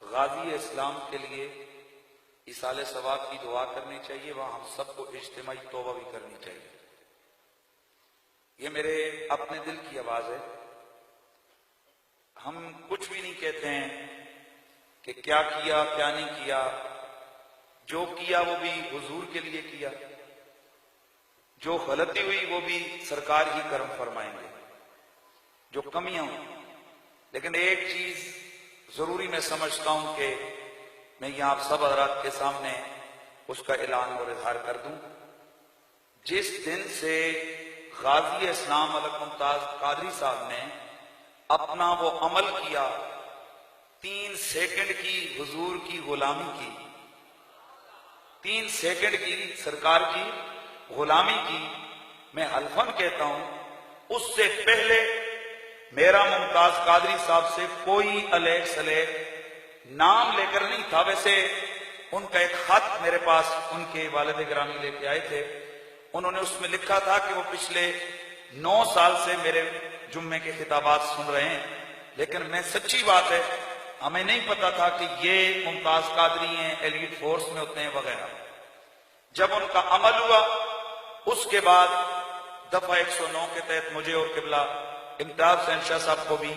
غازی اسلام کے لیے ایصال ثواب کی دعا کرنی چاہیے، وہاں ہم سب کو اجتماعی توبہ بھی کرنی چاہیے۔ یہ میرے اپنے دل کی آواز ہے۔ ہم کچھ بھی نہیں کہتے ہیں کہ کیا کیا کیا نہیں کیا، جو کیا وہ بھی حضور کے لیے کیا، جو غلطی ہوئی وہ بھی سرکار ہی کرم فرمائیں گے، جو کمیاں ہوں۔ لیکن ایک چیز ضروری میں سمجھتا ہوں کہ میں یہ آپ سب حضرات کے سامنے اس کا اعلان اور اظہار کر دوں۔ جس دن سے غازی اسلام ملک ممتاز قادری صاحب نے اپنا وہ عمل کیا، 3 سیکنڈ کی حضور کی غلامی کی، 3 سیکنڈ کی سرکار کی غلامی کی، میں حلفاً کہتا ہوں اس سے پہلے میرا ممتاز قادری صاحب سے کوئی علیہ سلیح نام لے کر نہیں تھا۔ ویسے ان کا ایک خط میرے پاس ان کے والد گرامی لے کے آئے تھے، انہوں نے اس میں لکھا تھا کہ وہ پچھلے 9 سال سے میرے جمعے کے خطابات سن رہے ہیں، لیکن میں سچی بات ہے ہمیں نہیں پتا تھا کہ یہ ممتاز قادری ہیں، ایلیٹ فورس میں ہوتے ہیں وغیرہ۔ جب ان کا عمل ہوا اس کے بعد دفعہ 109 کے تحت مجھے اور قبلہ امتیاز حسین شاہ صاحب کو بھی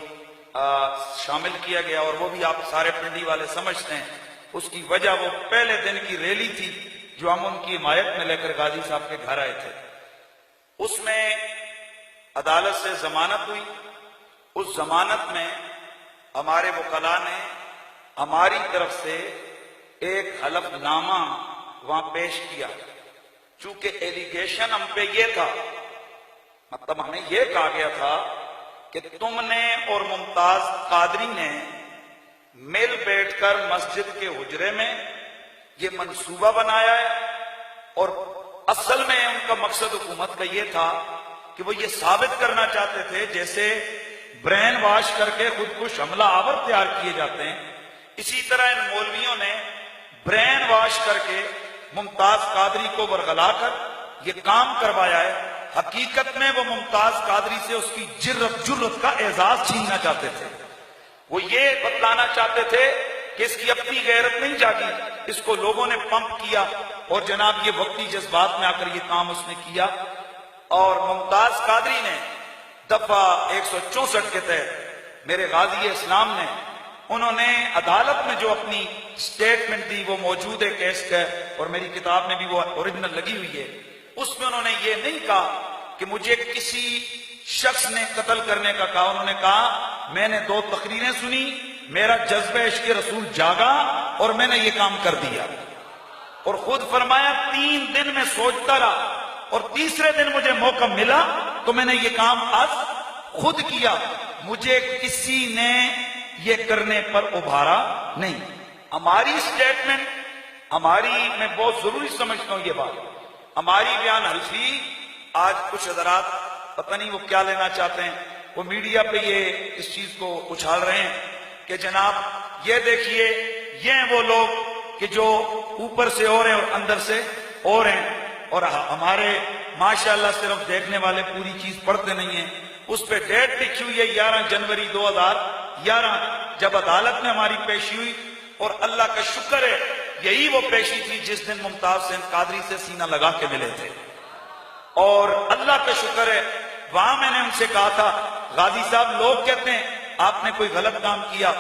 شامل کیا گیا، اور وہ بھی آپ سارے پنڈی والے سمجھتے ہیں۔ اس کی وجہ وہ پہلے دن کی ریلی تھی جو ہم ان کی حمایت میں لے کر غازی صاحب کے گھر آئے تھے۔ اس میں عدالت سے ضمانت ہوئی، اس ضمانت میں ہمارے وکلاء نے ہماری طرف سے ایک حلف نامہ وہاں پیش کیا۔ چونکہ ایلیگیشن ہم پہ یہ تھا، مطلب ہمیں یہ کہا گیا تھا کہ تم نے اور ممتاز قادری نے مل بیٹھ کر مسجد کے حجرے میں یہ منصوبہ بنایا ہے، اور اصل میں ان کا مقصد حکومت کا یہ تھا کہ وہ یہ ثابت کرنا چاہتے تھے جیسے برین واش کر کے خود کش حملہ آور تیار کیے جاتے ہیں، اسی طرح ان مولویوں نے برین واش کر کے ممتاز قادری کو ورغلا کر یہ کام کروایا ہے۔ حقیقت میں وہ ممتاز قادری سے اس کی جرت کا اعزاز چھیننا چاہتے تھے۔ وہ یہ بتلانا چاہتے تھے کہ اس کی اپنی غیرت نہیں جاگی، اس کو لوگوں نے پمپ کیا، اور جناب یہ وقتی جذبات میں آ کر یہ کام اس نے کیا۔ اور ممتاز قادری نے دفعہ 164 کے تحت میرے غازی اسلام نے، انہوں نے عدالت میں جو اپنی سٹیٹمنٹ دی وہ موجود ہے کیس کا، اور میری کتاب میں بھی وہ اوریجنل لگی ہوئی ہے۔ اس میں انہوں نے یہ نہیں کہا کہ مجھے کسی شخص نے قتل کرنے کا کہا، انہوں نے کہا میں نے 2 تقریریں سنی، میرا جذبہ عشق رسول جاگا اور میں نے یہ کام کر دیا۔ اور خود فرمایا 3 دن میں سوچتا رہا، اور تیسرے دن مجھے موقع ملا تو میں نے یہ کام آج خود کیا، مجھے کسی نے یہ کرنے پر ابھارا نہیں۔ ہماری سٹیٹمنٹ، میں بہت ضروری سمجھتا ہوں یہ بات، ہماری بیان حلفی آج کچھ حضرات پتہ نہیں وہ کیا لینا چاہتے ہیں، وہ میڈیا پہ یہ اس چیز کو اچھال رہے ہیں کہ جناب یہ دیکھیے یہ ہیں وہ لوگ کہ جو اوپر سے اور ہیں اور اندر سے اور ہیں، اور ہمارے ماشاءاللہ صرف دیکھنے والے پوری چیز پڑھتے نہیں ہیں۔ اس پہ ڈیٹ لکھی ہوئی ہے 11 جنوری 2011، جب عدالت میں ہماری پیشی ہوئی، اور اللہ کا شکر ہے یہی وہ پیشی تھی جس دن ممتاز حسین قادری سے سینہ لگا کے ملے تھے۔ اور اللہ کا شکر ہے وہاں میں نے ان سے کہا تھا غازی صاحب لوگ کہتے ہیں آپ نے کوئی غلط کام کیا،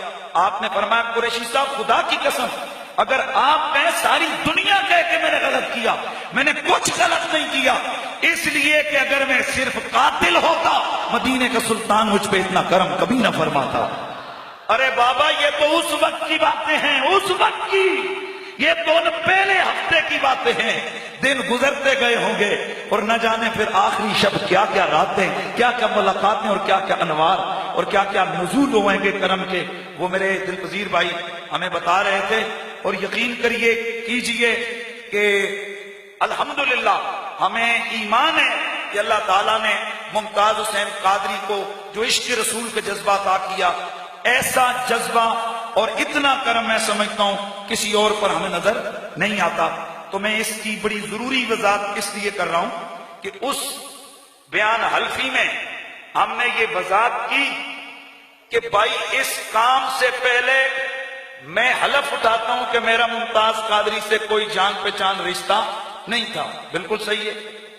آپ نے فرمایا قریشی صاحب خدا کی قسم اگر آپ کہیں ساری دنیا کہے کہ میں نے غلط کیا، میں نے کچھ غلط نہیں کیا، اس لیے کہ اگر میں صرف قاتل ہوتا مدینے کا سلطان مجھ پہ اتنا کرم کبھی نہ فرماتا۔ ارے بابا یہ تو اس وقت کی باتیں ہیں، اس وقت کی، یہ تو پہلے ہفتے کی باتیں ہیں، دن گزرتے گئے ہوں گے اور نہ جانے پھر آخری شب کیا کیا راتیں، کیا کیا ملاقاتیں اور کیا کیا انوار اور کیا کیا نزول ہوئیں گے کرم کے۔ وہ میرے دلپذیر بھائی ہمیں بتا رہے تھے، اور یقین کریے کیجئے کہ الحمدللہ ہمیں ایمان ہے کہ اللہ تعالیٰ نے ممتاز حسین قادری کو جو عشق رسول کے جذبہ عطا کیا، ایسا جذبہ اور اتنا کرم میں سمجھتا ہوں کسی اور پر ہمیں نظر نہیں آتا۔ تو میں اس کی بڑی ضروری وضاحت اس لیے کر رہا ہوں کہ اس بیان حلفی میں ہم نے یہ وضاحت کی کہ بھائی اس کام سے پہلے میں حلف اٹھاتا ہوں کہ میرا ممتاز قادری سے کوئی جان پہچان رشتہ نہیں تھا. بالکل صحیح ہے.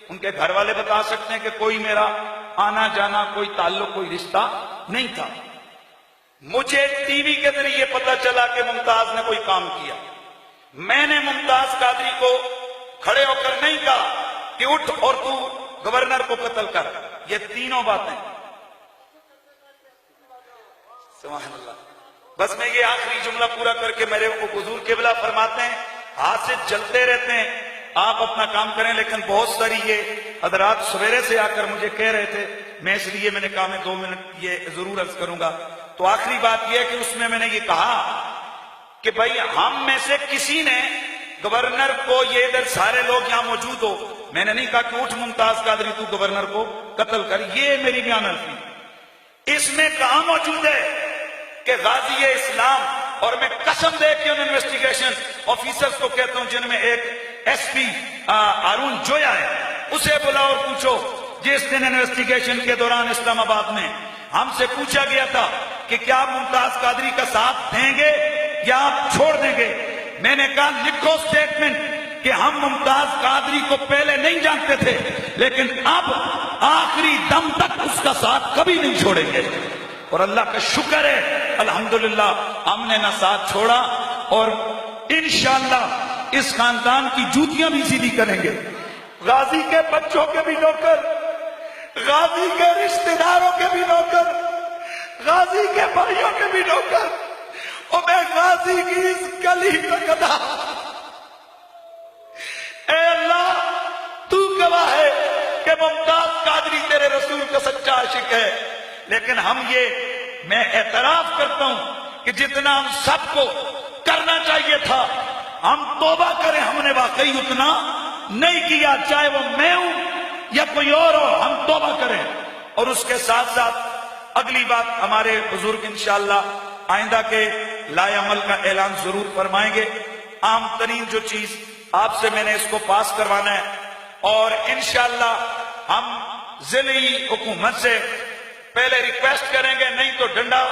ان کے گھر والے بتا سکتے ہیں کہ کوئی میرا آنا جانا، کوئی تعلق، کوئی رشتہ نہیں تھا. مجھے ٹی وی کے ذریعے پتا چلا کہ ممتاز نے کوئی کام کیا. میں نے ممتاز قادری کو کھڑے ہو کر نہیں کہا کہ اٹھ اور تو گورنر کو قتل کر. یہ تینوں باتیں سبحان اللہ. بس میں یہ آخری جملہ پورا کر کے میرے کو حضور قبلہ فرماتے ہیں ہاتھ سے جلتے رہتے ہیں، آپ اپنا کام کریں. لیکن بہت ساری یہ حضرات سویرے سے آ کر مجھے کہہ رہے تھے، میں اس لیے میں نے کہا میں 2 منٹ یہ ضرور عرض کروں گا. تو آخری بات یہ ہے کہ اس میں نے یہ کہا کہ بھائی ہم میں سے کسی نے گورنر کو، یہ ادھر سارے لوگ یہاں موجود ہو، میں نے نہیں کہا کہ اٹھ ممتاز قادری تو گورنر کو قتل کر. یہ میری بیان الفی. اس میں کہاں موجود ہے کہ غازی اسلام، اور میں قسم دے کے ان انویسٹیگیشن آفیسرز کو کہتا ہوں جن میں ایک ایس پی ہارون جویا ہے، اسے بلاؤ اور پوچھو. جس دن انویسٹیگیشن کے دوران اسلام آباد میں ہم سے پوچھا گیا تھا کہ کیا آپ ممتاز قادری کا ساتھ دیں گے یا آپ چھوڑ دیں گے، میں نے کہا لکھو سٹیٹمنٹ کہ ہم ممتاز قادری کو پہلے نہیں جانتے تھے لیکن اب آخری دم تک اس کا ساتھ کبھی نہیں چھوڑیں گے. اور اللہ کا شکر ہے الحمدللہ ہم نے نہ ساتھ چھوڑا، اور انشاءاللہ اس خاندان کی جوتیاں بھی سیدھی کریں گے. غازی کے بچوں کے بھی نوکر، غازی کے رشتہ داروں کے بھی نوکر، غازی کے بھائیوں کے بھی نوکر، اور میں غازی کی اس گلی کا گدھا. اے اللہ تو گواہ ہے کہ ممتاز قادری تیرے رسول کا سچا عاشق ہے. لیکن ہم میں اعتراف کرتا ہوں کہ جتنا ہم سب کو کرنا چاہیے تھا ہم توبہ کریں، ہم نے واقعی اتنا نہیں کیا. چاہے وہ میں ہوں یا کوئی اور ہو، ہم توبہ کریں. اور اس کے ساتھ ساتھ اگلی بات ہمارے بزرگ انشاءاللہ آئندہ کے لائے عمل کا اعلان ضرور فرمائیں گے. عام ترین جو چیز آپ سے میں نے اس کو پاس کروانا ہے، اور انشاءاللہ ہم ضلعی حکومت سے پہلے ریکویسٹ کریں گے، نہیں تو ڈنڈا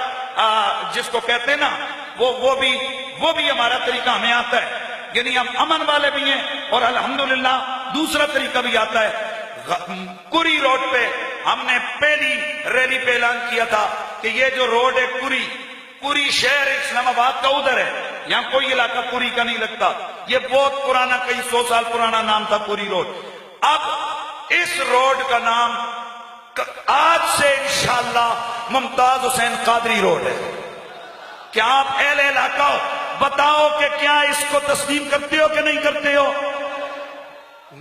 جس کو کہتے ہیں نا وہ بھی ہمارا طریقہ ہمیں آتا ہے. یعنی ہم امن والے بھی ہیں اور الحمدللہ دوسرا طریقہ بھی آتا ہے. کری روڈ پہ ہم نے پہلی ریلی پہ اعلان کیا تھا کہ یہ جو روڈ ہے کری شہر اسلام آباد کا ادھر ہے، یہاں کوئی علاقہ کری کا نہیں لگتا. یہ بہت پرانا، کئی 100 سال پرانا نام تھا کری روڈ. اب اس روڈ کا نام آج سے انشاءاللہ ممتاز حسین قادری روڈ ہے. کیا آپ اہل علاقہ ہو؟ بتاؤ کہ کیا اس کو تسلیم کرتے ہو کہ نہیں کرتے ہو؟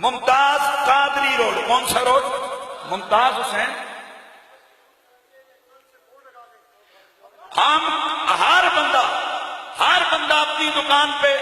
ممتاز قادری روڈ. کون سا روڈ؟ ممتاز حسین. ہم ہر بندہ اپنی دکان پہ